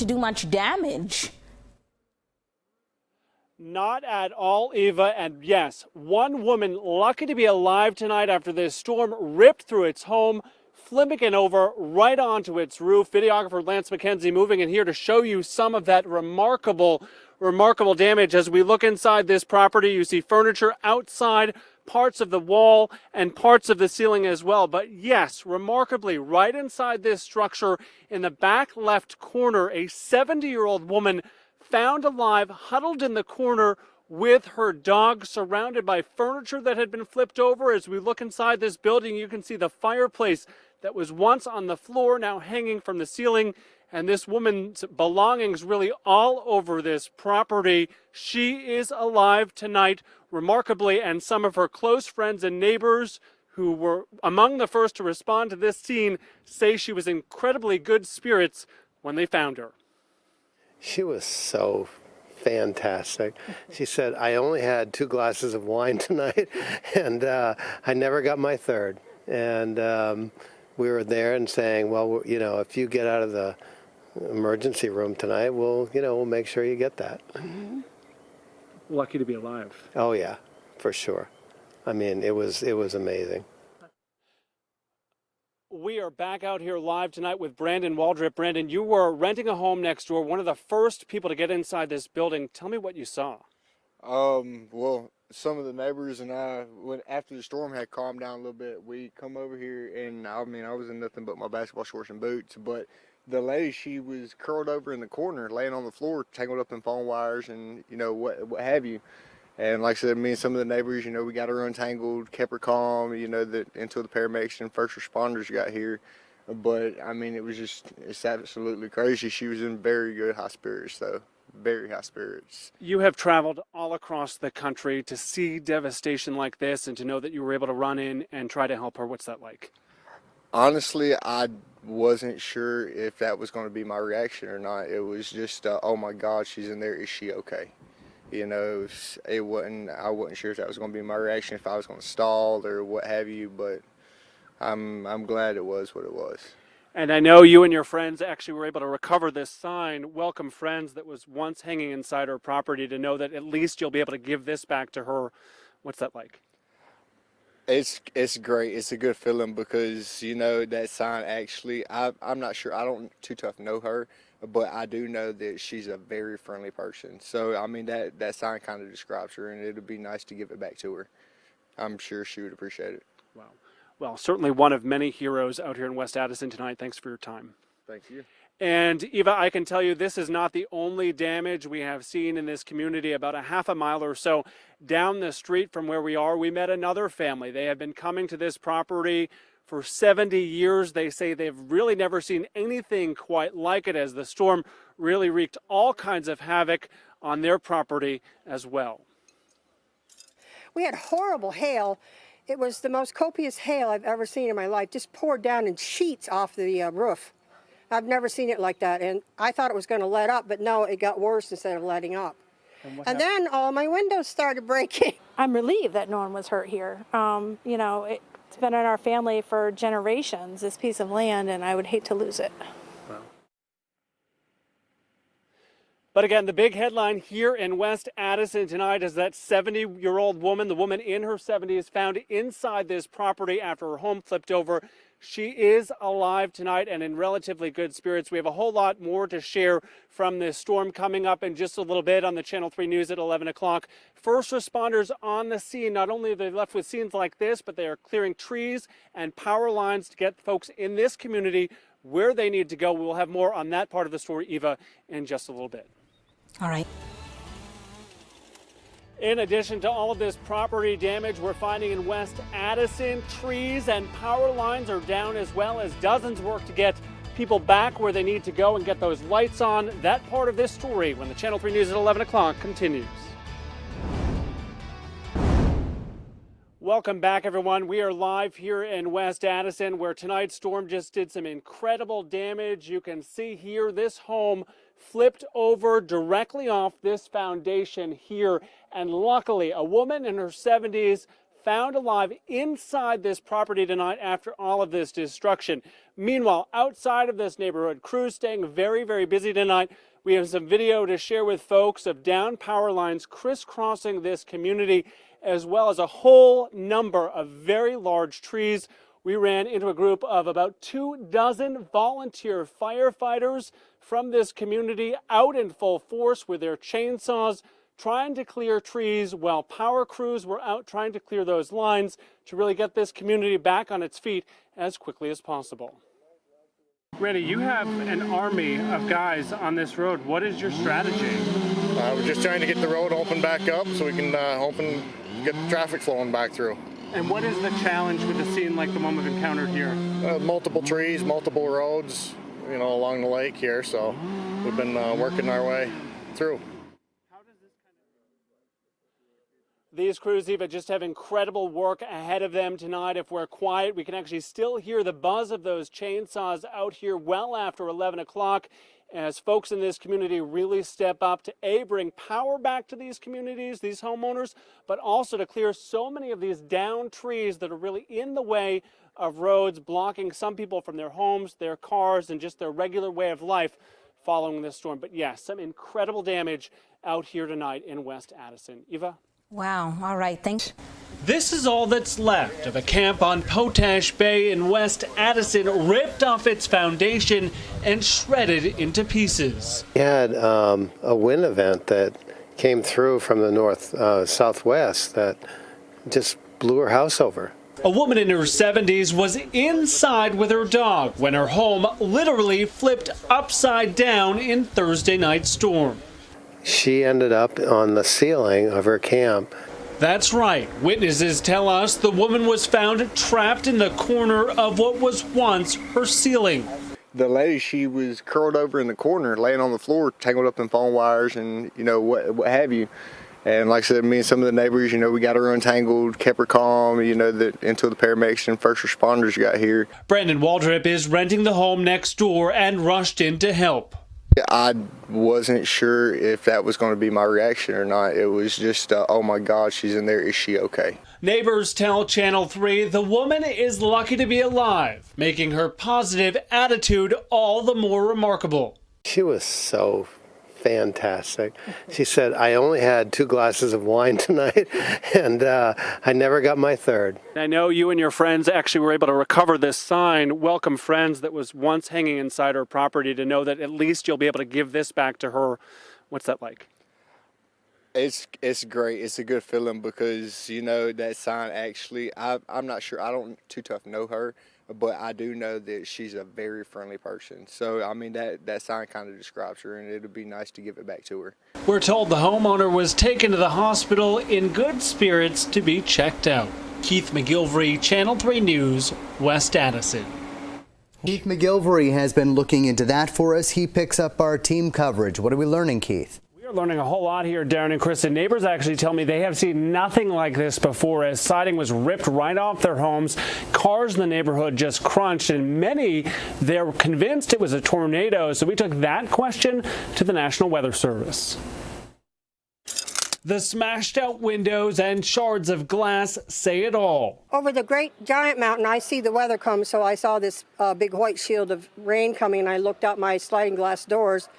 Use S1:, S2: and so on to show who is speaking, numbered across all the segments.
S1: to do much damage.
S2: Not at all, Eva. And yes, one woman lucky to be alive tonight after this storm ripped through its home, flipping it over right onto its roof. Videographer Lance McKenzie moving in here to show you some of that remarkable damage. As we look inside this property, you see furniture outside, parts of the wall and parts of the ceiling as well. But yes, remarkably, right inside this structure in the back left corner, a 70-year-old woman found alive, huddled in the corner with her dog, surrounded by furniture that had been flipped over. As we look inside this building, you can see the fireplace that was once on the floor now hanging from the ceiling, and this woman's belongings really all over this property. She is alive tonight, remarkably, and some of her close friends and neighbors who were among the first to respond to this scene say she was in incredibly good spirits when they found her.
S3: She was so fantastic. She said, I only had 2 glasses of wine tonight, and I never got my third. And we were there and saying, well, you know, if you get out of the emergency room tonight, we'll make sure you get that.
S2: Lucky to be alive.
S3: Oh, yeah, for sure. I mean, it was amazing.
S2: We are back out here live tonight with Brandon Waldrip. Brandon, you were renting a home next door, one of the first people to get inside this building. Tell me what you saw.
S4: Well, some of the neighbors and I, after the storm had calmed down a little bit, we come over here, and I mean, I was in nothing but my basketball shorts and boots, but the lady, she was curled over in the corner, laying on the floor, tangled up in phone wires and, you know, what have you. And like I said, me and some of the neighbors, you know, we got her untangled, kept her calm, you know, until the paramedics and first responders got here. But, I mean, it's absolutely crazy. She was in very good high spirits, though. Very high spirits.
S2: You have traveled all across the country to see devastation like this and to know that you were able to run in and try to help her. What's that like?
S4: Honestly, I wasn't sure if that was going to be my reaction or not. It was just, oh my God, she's in there. Is she okay? You know, I wasn't sure if that was going to be my reaction, if I was going to stall or what have you, but I'm glad it was what it was.
S2: And I know you and your friends actually were able to recover this sign, Welcome Friends, that was once hanging inside her property, to know that at least you'll be able to give this back to her. What's that like?
S4: It's great. It's a good feeling because, you know, that sign actually, I'm not sure, I don't too tough know her, but I do know that she's a very friendly person. So, I mean, that sign kind of describes her, and it would be nice to give it back to her. I'm sure she would appreciate it.
S2: Wow. Well, certainly one of many heroes out here in West Addison tonight. Thanks for your time.
S4: Thank you.
S2: And Eva, I can tell you this is not the only damage we have seen in this community. About a half a mile or so down the street from where we are, we met another family. They have been coming to this property for 70 years. They say they've really never seen anything quite like it, as the storm really wreaked all kinds of havoc on their property as well.
S5: We had horrible hail. It was the most copious hail I've ever seen in my life. Just poured down in sheets off the roof. I've never seen it like that, and I thought it was going to let up, but no, it got worse instead of letting up. And then all my windows started breaking.
S6: I'm relieved that no one was hurt here. You know, it's been in our family for generations, this piece of land, and I would hate to lose it.
S2: Wow. But again, the big headline here in West Addison tonight is that 70-year-old woman, the woman in her 70s, found inside this property after her home flipped over. She is alive tonight and in relatively good spirits. We have a whole lot more to share from this storm coming up in just a little bit on the Channel 3 News at 11 o'clock. First responders on the scene. Not only are they left with scenes like this, but they are clearing trees and power lines to get folks in this community where they need to go. We'll have more on that part of the story, Eva, in just a little bit.
S1: All right.
S2: In addition to all of this property damage we're finding in West Addison, trees and power lines are down, as well as dozens work to get people back where they need to go and get those lights on. That part of this story when the Channel 3 News at 11 o'clock continues. Welcome back, everyone. We are live here in West Addison, where tonight's storm just did some incredible damage. You can see here this home flipped over directly off this foundation here, and luckily a woman in her 70s found alive inside this property tonight after all of this destruction. Meanwhile, outside of this neighborhood, crews staying very, very busy tonight. We have some video to share with folks of downed power lines crisscrossing this community, as well as a whole number of very large trees. We ran into a group of about 24 volunteer firefighters from this community out in full force with their chainsaws, trying to clear trees while power crews were out trying to clear those lines to really get this community back on its feet as quickly as possible. Randy, you have an army of guys on this road. What is your strategy?
S7: We're just trying to get the road open back up so we can open, get the traffic flowing back through.
S2: And what is the challenge with a scene like the one we've encountered here?
S7: Multiple trees, multiple roads, you know, along the lake here. So we've been working our way through.
S2: These crews, Eva, just have incredible work ahead of them tonight. If we're quiet, we can actually still hear the buzz of those chainsaws out here well after 11 o'clock as folks in this community really step up to bring power back to these communities, these homeowners, but also to clear so many of these downed trees that are really in the way of roads, blocking some people from their homes, their cars, and just their regular way of life following this storm. But yes, some incredible damage out here tonight in West Addison. Eva?
S1: Wow. All right. Thanks.
S2: This is all that's left of a camp on Potash Bay in West Addison, ripped off its foundation and shredded into pieces.
S3: We had a wind event that came through from the southwest that just blew her house over.
S2: A woman in her 70s was inside with her dog when her home literally flipped upside down in Thursday night's storm.
S3: She ended up on the ceiling of her camp.
S2: That's right. Witnesses tell us the woman was found trapped in the corner of what was once her ceiling.
S4: The lady, she was curled over in the corner, laying on the floor, tangled up in phone wires and, you know, what have you. And like I said, me and some of the neighbors, you know, we got her untangled, kept her calm, you know, until the paramedics and first responders got here.
S2: Brandon Waldrop is renting the home next door and rushed in to help.
S4: I wasn't sure if that was going to be my reaction or not. It was just, oh my God, she's in there. Is she okay?
S2: Neighbors tell Channel 3 the woman is lucky to be alive, making her positive attitude all the more remarkable.
S3: She was so fantastic. She said, I only had 2 glasses of wine tonight, and I never got my third.
S2: I know you and your friends actually were able to recover this sign, Welcome Friends, that was once hanging inside her property, to know that at least you'll be able to give this back to her. What's that like?
S4: It's great. It's a good feeling because, you know, that sign actually, I'm not sure, I don't too tough know her, but I do know that she's a very friendly person. So, I mean, that sign kind of describes her, and it'll be nice to give it back to her.
S2: We're told the homeowner was taken to the hospital in good spirits to be checked out. Keith McGilvery, Channel 3 News, West Addison.
S8: Keith McGilvery has been looking into that for us. He picks up our team coverage. What are we learning, Keith?
S2: We're learning a whole lot here, Darren and Kristen. Neighbors actually tell me they have seen nothing like this before, as siding was ripped right off their homes. Cars in the neighborhood just crunched, and many, they're convinced it was a tornado. So we took that question to the National Weather Service. The smashed out windows and shards of glass say it all.
S5: Over the great giant mountain, I see the weather come, so I saw this big white shield of rain coming, and I looked out my sliding glass doors,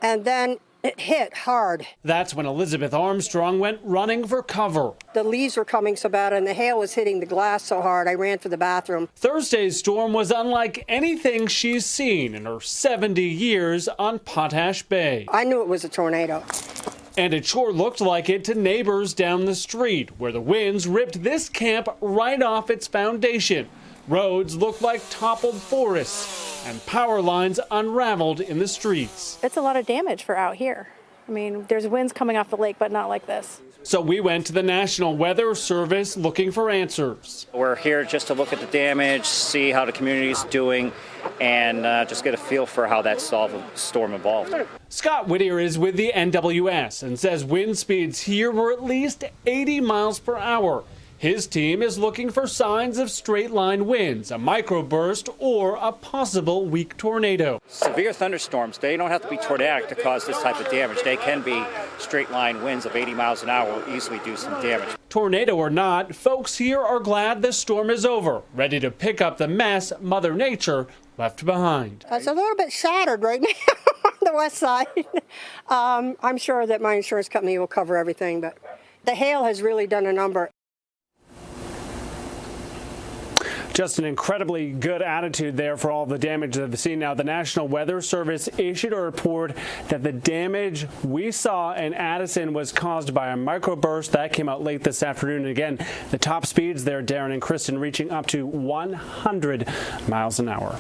S5: and then it hit hard.
S2: That's when Elizabeth Armstrong went running for cover.
S5: The leaves were coming so bad, and the hail was hitting the glass so hard, I ran for the bathroom.
S2: Thursday's storm was unlike anything she's seen in her 70 years on Potash Bay.
S5: I knew it was a tornado.
S2: And it sure looked like it to neighbors down the street, where the winds ripped this camp right off its foundation. Roads looked like toppled forests, and power lines unraveled in the streets.
S6: It's a lot of damage for out here. I mean, there's winds coming off the lake, but not like this.
S2: So we went to the National Weather Service looking for answers.
S9: We're here just to look at the damage, see how the community's doing, and just get a feel for how that storm evolved.
S2: Scott Whittier is with the NWS and says wind speeds here were at least 80 miles per hour. His team is looking for signs of straight-line winds, a microburst, or a possible weak tornado.
S9: Severe thunderstorms, they don't have to be tornadic to cause this type of damage. They can be straight-line winds of 80 miles an hour will easily do some damage.
S2: Tornado or not, folks here are glad this storm is over, ready to pick up the mess Mother Nature left behind.
S5: It's a little bit shattered right now on the west side. I'm sure that my insurance company will cover everything, but the hail has really done a number.
S2: Just an incredibly good attitude there for all the damage that they've seen. Now, the National Weather Service issued a report that the damage we saw in Addison was caused by a microburst. That came out late this afternoon. And again, the top speeds there, Darren and Kristen, reaching up to 100 miles an hour.